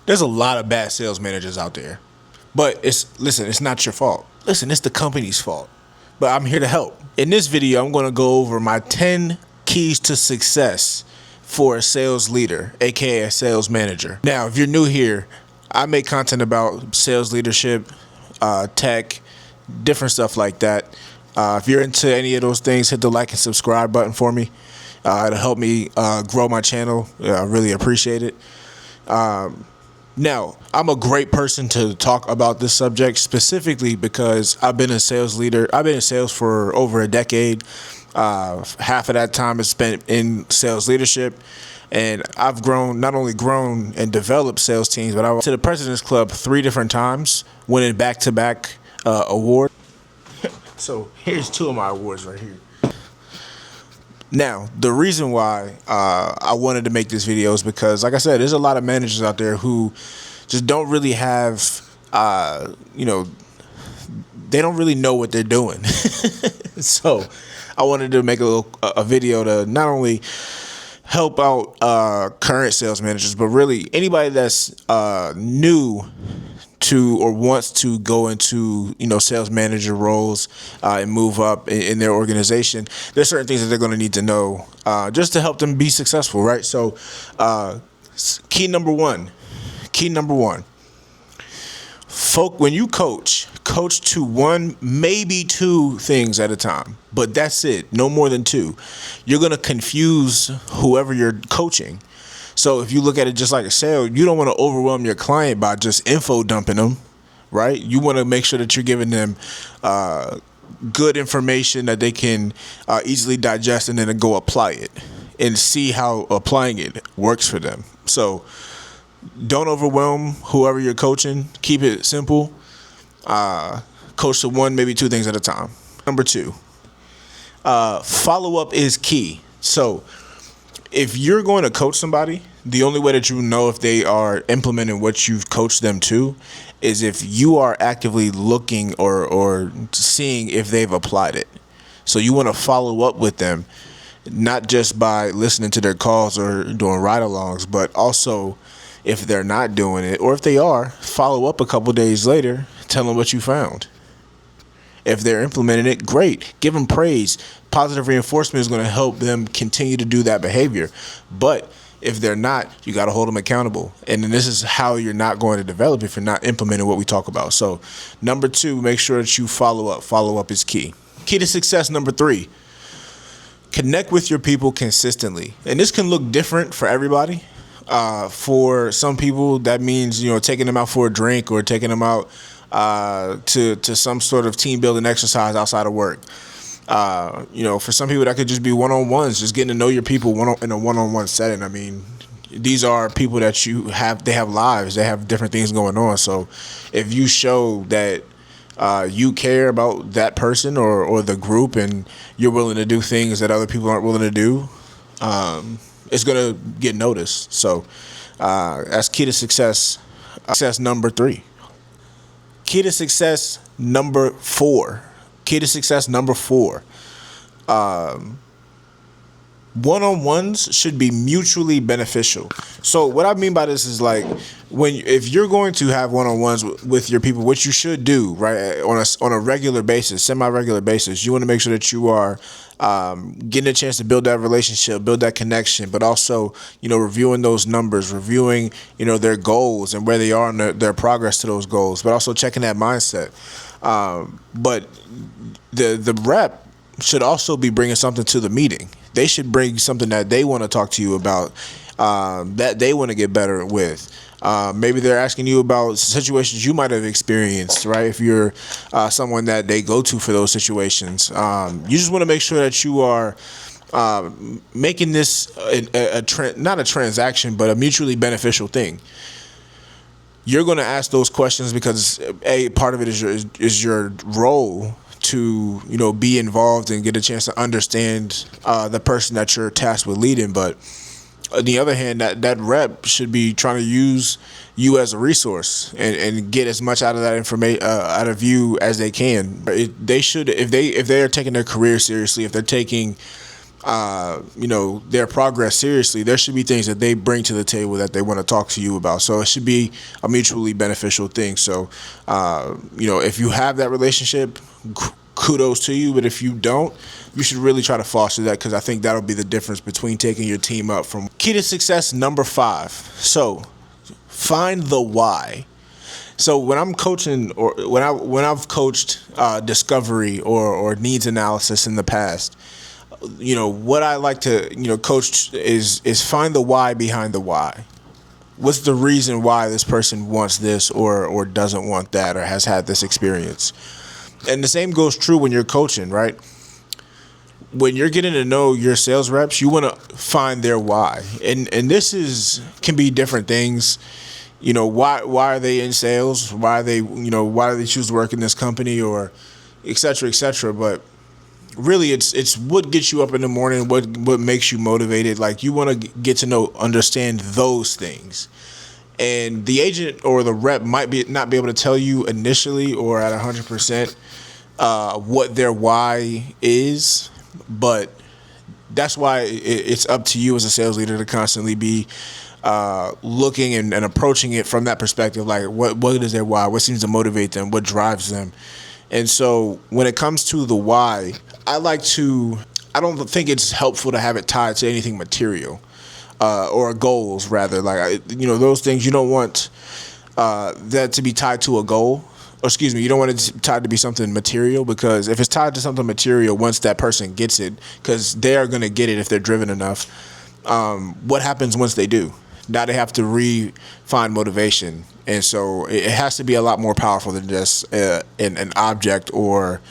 There's a lot of bad sales managers out there. But it's not your fault. Listen, it's the company's fault. But I'm here to help. In this video, I'm going to go over my 10 keys to success for a sales leader, aka a sales manager. Now, if you're new here, I make content about sales leadership, tech, different stuff like that. If you're into any of those things, hit the like and subscribe button for me. It'll help me grow my channel. I really appreciate it. Now, I'm a great person to talk about this subject specifically because I've been a sales leader. I've been in sales for over a decade. Half of that time is spent in sales leadership. And I've not only grown and developed sales teams, but I went to the President's Club 3 different times, winning back-to-back awards. So here's 2 of my awards right here. Now, the reason why I wanted to make this video is because, like I said, there's a lot of managers out there who just don't really have, they don't really know what they're doing. So I wanted to make a video to not only help out current sales managers, but really anybody that's new to or wants to go into sales manager roles and move up in their organization. There's certain things that they're going to need to know just to help them be successful, right? So key number one, when you coach to 1, maybe 2 things at a time, but that's it, no more than 2. You're going to confuse whoever you're coaching. So if you look at it just like a sale, you don't want to overwhelm your client by just info dumping them, right? You want to make sure that you're giving them good information that they can easily digest and then go apply it and see how applying it works for them. So don't overwhelm whoever you're coaching. Keep it simple. Coach to 1, maybe 2 things at a time. Number 2, follow-up is key. So if you're going to coach somebody, the only way that you know if they are implementing what you've coached them to is if you are actively looking or seeing if they've applied it. So you want to follow up with them, not just by listening to their calls or doing ride-alongs, but also if they're not doing it, or if they are, follow up a couple days later, tell them what you found. If they're implementing it, great. Give them praise. Positive reinforcement is going to help them continue to do that behavior. But if they're not, you got to hold them accountable. And then this is how you're not going to develop if you're not implementing what we talk about. So number 2, make sure that you follow up. Follow up is key. Key to success number 3, connect with your people consistently. And this can look different for everybody. For some people, that means, taking them out for a drink or taking them out to some sort of team building exercise outside of work. For some people that could just be one-on-ones, just getting to know your people in a one-on-one setting. I mean, these are people that they have lives, they have different things going on. So if you show that you care about that person or the group and you're willing to do things that other people aren't willing to do, it's going to get noticed. So that's key to success. Success number 3. Key to success number 4. One-on-ones should be mutually beneficial. So what I mean by this is like if you're going to have one-on-ones with your people, which you should do, right, on a regular basis, semi-regular basis, you want to make sure that you are getting a chance to build that relationship, build that connection, but also, reviewing those numbers, reviewing, their goals and where they are in their progress to those goals, but also checking that mindset. But the rep should also be bringing something to the meeting. They should bring something that they want to talk to you about, that they want to get better with. Maybe they're asking you about situations you might have experienced, right? If you're someone that they go to for those situations, you just want to make sure that you are making this not a transaction, but a mutually beneficial thing. You're going to ask those questions because part of it is your role to be involved and get a chance to understand the person that you're tasked with leading. But on the other hand, that rep should be trying to use you as a resource and get as much out of that information out of you as they can. They should, if they are taking their career seriously, if they're taking their progress seriously, there should be things that they bring to the table that they want to talk to you about. So it should be a mutually beneficial thing. So, if you have that relationship, kudos to you. But if you don't, you should really try to foster that, because I think that'll be the difference between taking your team up from key to success number 5. So find the why. So when I'm coaching, or when I've coached discovery or needs analysis in the past, what I like to coach is find the why behind the why. What's the reason why this person wants this or doesn't want that, or has had this experience? And the same goes true when you're coaching, right? When you're getting to know your sales reps, you want to find their why, and this can be different things. Why are they in sales? Why do they choose to work in this company, or et cetera, et cetera. But really, it's what gets you up in the morning, what makes you motivated. Like, you want to get to understand those things. And the agent or the rep might not be able to tell you initially or at 100% what their why is, but that's why it's up to you as a sales leader to constantly be looking and approaching it from that perspective. Like, what is their why? What seems to motivate them? What drives them? And so when it comes to the why, I don't think it's helpful to have it tied to anything material. Or goals, rather. Like, those things, you don't want that to be tied to a goal. Or excuse me, you don't want it tied to be something material, because if it's tied to something material, once that person gets it, because they are going to get it if they're driven enough, what happens once they do? Now they have to find motivation. And so it has to be a lot more powerful than just an object or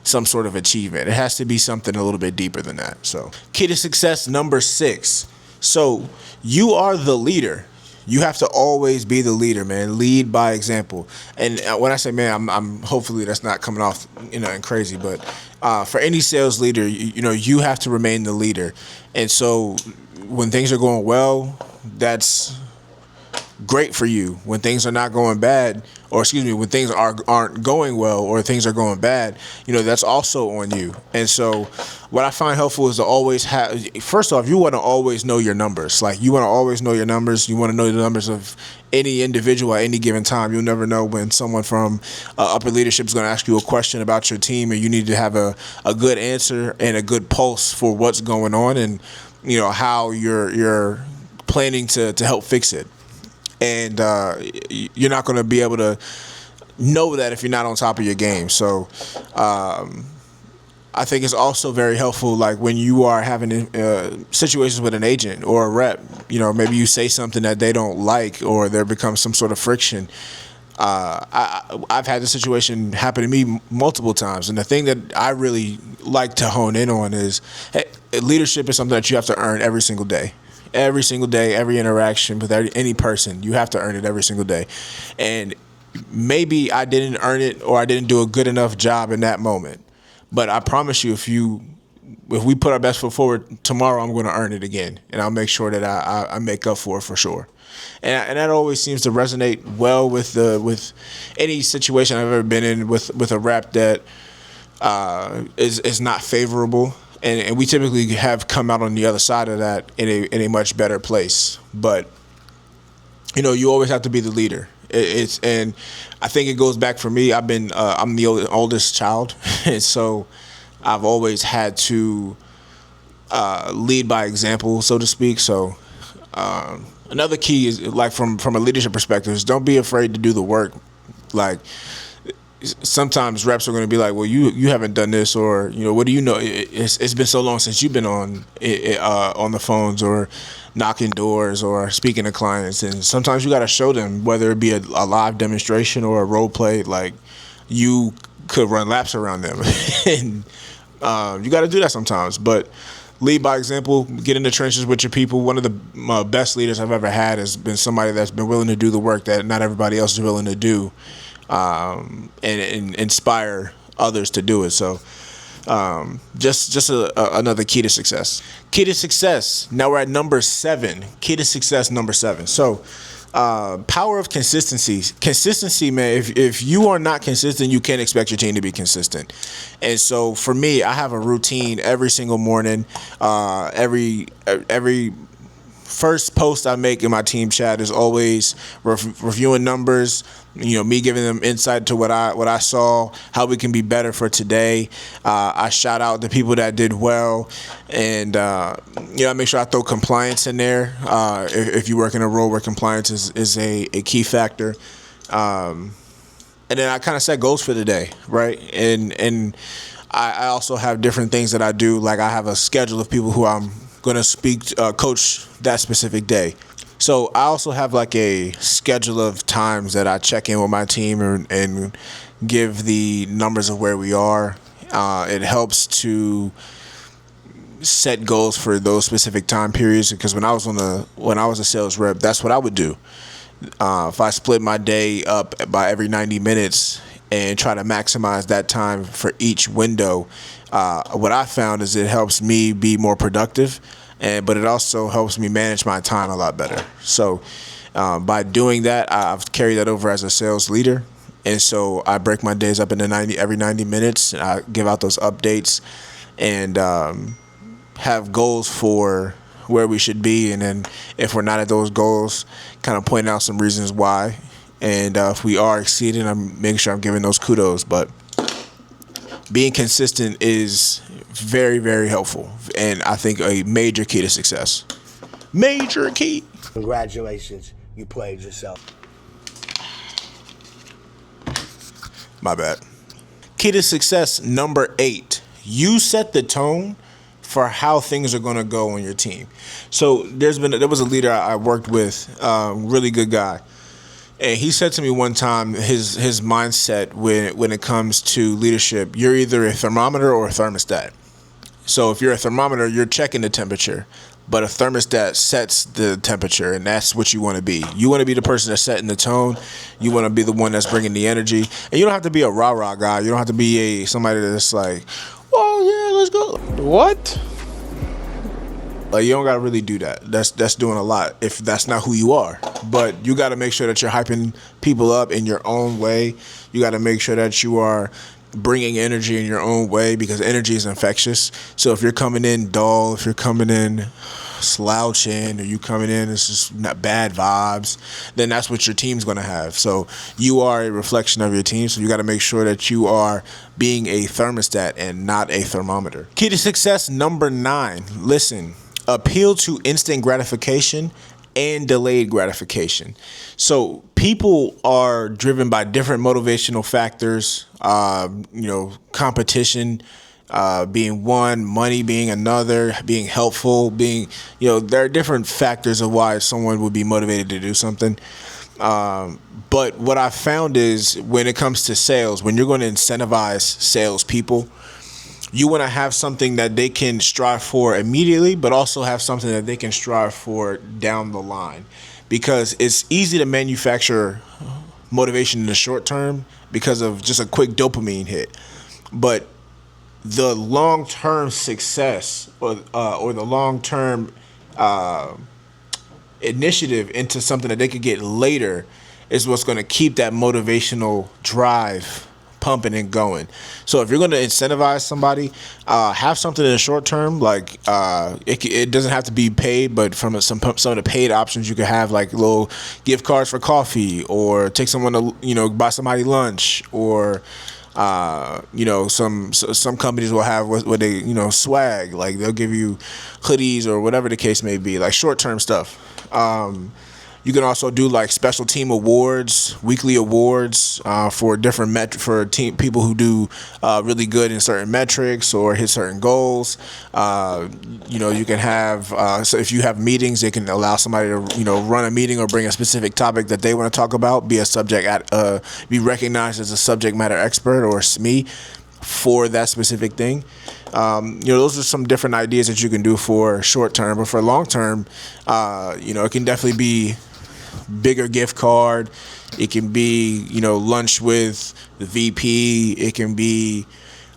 some sort of achievement. It has to be something a little bit deeper than that. So, key to success number 6. So you are the leader. You have to always be the leader, man. Lead by example. And when I say, man, I'm hopefully that's not coming off, and crazy. But for any sales leader, you have to remain the leader. And so when things are going well, that's great for you. When things are not going bad, or excuse me, when things aren't going well, or things are going bad, that's also on you. And so what I find helpful is to always have, first off, you want to always know your numbers. Like, you want to always know your numbers. You want to know the numbers of any individual at any given time. You'll never know when someone from upper leadership is going to ask you a question about your team, and you need to have a good answer and a good pulse for what's going on, and how you're planning to help fix it. And you're not going to be able to know that if you're not on top of your game. So I think it's also very helpful, like when you are having situations with an agent or a rep, maybe you say something that they don't like, or there becomes some sort of friction. I've had this situation happen to me multiple times. And the thing that I really like to hone in on is, hey, leadership is something that you have to earn every single day. Every single day, every interaction with any person, you have to earn it every single day. And maybe I didn't earn it, or I didn't do a good enough job in that moment. But I promise you, if we put our best foot forward, tomorrow I'm going to earn it again. And I'll make sure that I make up for it for sure. And that always seems to resonate well with any situation I've ever been in with a rep that is not favorable. And we typically have come out on the other side of that in a much better place. But you always have to be the leader. And I think it goes back for me. I'm the oldest child, and so I've always had to lead by example, so to speak. So another key is, like, from a leadership perspective, is don't be afraid to do the work. Like, sometimes reps are going to be like, well, you haven't done this, or what do you know? It's been so long since you've been on the phones or knocking doors or speaking to clients. And sometimes you got to show them, whether it be a live demonstration or a role play, like, you could run laps around them. And you got to do that sometimes. But lead by example, get in the trenches with your people. One of the best leaders I've ever had has been somebody that's been willing to do the work that not everybody else is willing to do. And inspire others to do it. So just another key to success. Key to success. Now we're at number 7. Key to success number 7. So Power of consistency, man. If you are not consistent, you can't expect your team to be consistent. And so for me, I have a routine every single morning. Every first post I make in my team chat is always reviewing numbers. Me giving them insight to what I saw, how we can be better for today. I shout out the people that did well, and I make sure I throw compliance in there. If you work in a role where compliance is a key factor, and then I kind of set goals for the day, right? And I also have different things that I do. Like I have a schedule of people who I'm going to coach that specific day. So I also have like a schedule of times that I check in with my team and give the numbers of where we are. It helps to set goals for those specific time periods, because when I was a sales rep, that's what I would do. If I split my day up by every 90 minutes and try to maximize that time for each window, what I found is it helps me be more productive. But it also helps me manage my time a lot better. So by doing that, I've carried that over as a sales leader. And so I break my days up into every 90 minutes. I give out those updates and have goals for where we should be. And then if we're not at those goals, kind of point out some reasons why. And if we are exceeding, I'm making sure I'm giving those kudos. But being consistent is very, very helpful, and I think a major key to success. Major key. Congratulations, you played yourself. My bad. Key to success number 8. You set the tone for how things are going to go on your team. So there was a leader I worked with, really good guy. And he said to me one time, his mindset when it comes to leadership, you're either a thermometer or a thermostat. So if you're a thermometer, you're checking the temperature, but a thermostat sets the temperature, and that's what you want to be. You want to be the person that's setting the tone. You want to be the one that's bringing the energy. And you don't have to be a rah-rah guy. You don't have to be somebody that's like, oh, yeah, let's go. What? Like, you don't got to really do that. That's doing a lot if that's not who you are. But you got to make sure that you're hyping people up in your own way. You got to make sure that you are bringing energy in your own way, because energy is infectious. So if you're coming in dull, if you're coming in slouching, or you coming in it's just not bad vibes, then that's what your team's going to have. So you are a reflection of your team. So you got to make sure that you are being a thermostat and not a thermometer. Key to success number 9. Listen. Appeal to instant gratification and delayed gratification. So people are driven by different motivational factors, competition being one, money being another, being helpful, there are different factors of why someone would be motivated to do something. But what I found is when it comes to sales, when you're going to incentivize salespeople, you want to have something that they can strive for immediately, but also have something that they can strive for down the line. Because it's easy to manufacture motivation in the short term because of just a quick dopamine hit. But the long-term success or the long-term initiative into something that they could get later is what's going to keep that motivational drive pumping and going. So if you're going to incentivize somebody, have something in the short term, like it doesn't have to be paid, but from some of the paid options you could have, like little gift cards for coffee, or take someone to buy somebody lunch, or some companies will have what they swag, like they'll give you hoodies or whatever the case may be, like short term stuff. You can also do like special team awards, weekly awards for different people who do really good in certain metrics or hit certain goals. You can have so if you have meetings, they can allow somebody to run a meeting or bring a specific topic that they want to talk about, be recognized as a subject matter expert or SME for that specific thing. Those are some different ideas that you can do for short term, but for long term, it can definitely be bigger gift card. It can be, lunch with the VP. It can be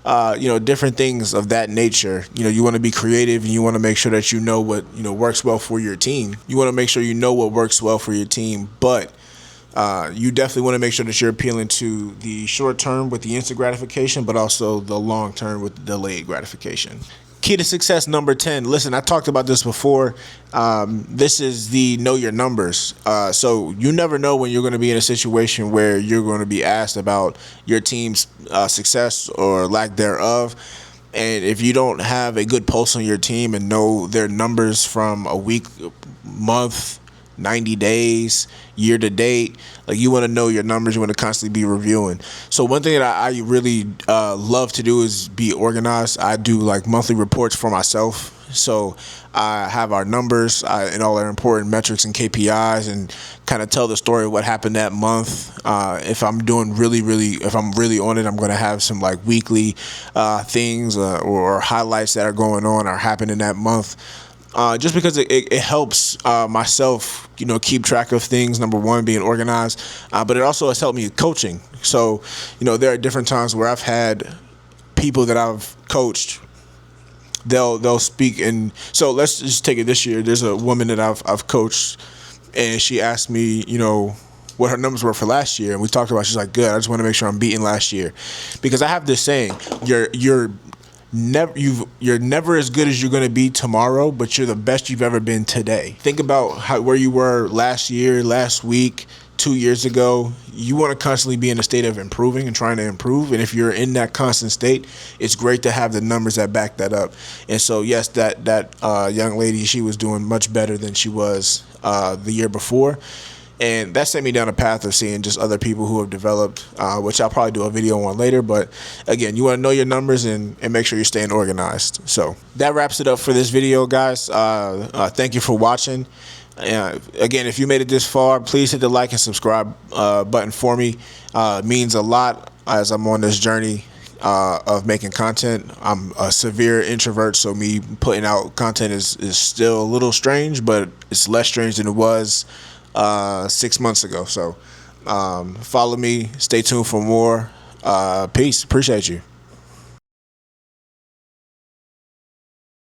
different things of that nature. You want to be creative, and you want to make sure that you know what works well for your team. You want to make sure you know what works well for your team, but you definitely want to make sure that you're appealing to the short term with the instant gratification, but also the long term with the delayed gratification. Key to success number 10. Listen, I talked about this before. This is the know your numbers. So you never know when you're going to be in a situation where you're going to be asked about your team's success or lack thereof. And if you don't have a good pulse on your team and know their numbers from a week, month, 90 days, year to date, like, you want to know your numbers. You want to constantly be reviewing. So one thing that I really love to do is be organized. I do like monthly reports for myself. So I have our numbers and all our important metrics and KPIs, and kind of tell the story of what happened that month. If I'm doing if I'm really on it, I'm going to have some like weekly things or highlights that are going on or happening that month. Just because it helps myself, keep track of things. Number one, being organized, but it also has helped me coaching. So, there are different times where I've had people that I've coached. They'll speak, and so let's just take it this year. There's a woman that I've coached, and she asked me, what her numbers were for last year, and we talked about. She's like, "Good. I just want to make sure I'm beating last year," because I have this saying: you're never as good as you're going to be tomorrow, but you're the best you've ever been today. Think about where you were last year, last week, 2 years ago. You want to constantly be in a state of improving and trying to improve. And if you're in that constant state, it's great to have the numbers that back that up. And so, yes, that young lady, she was doing much better than she was the year before. And that sent me down a path of seeing just other people who have developed, which I'll probably do a video on later. But again, you want to know your numbers and make sure you're staying organized. So that wraps it up for this video, guys. Thank you for watching. Again, if you made it this far, please hit the like and subscribe button for me. It means a lot as I'm on this journey of making content. I'm a severe introvert, so me putting out content is still a little strange, but it's less strange than it was 6 months ago. So follow me, stay tuned for more. Peace. Appreciate you.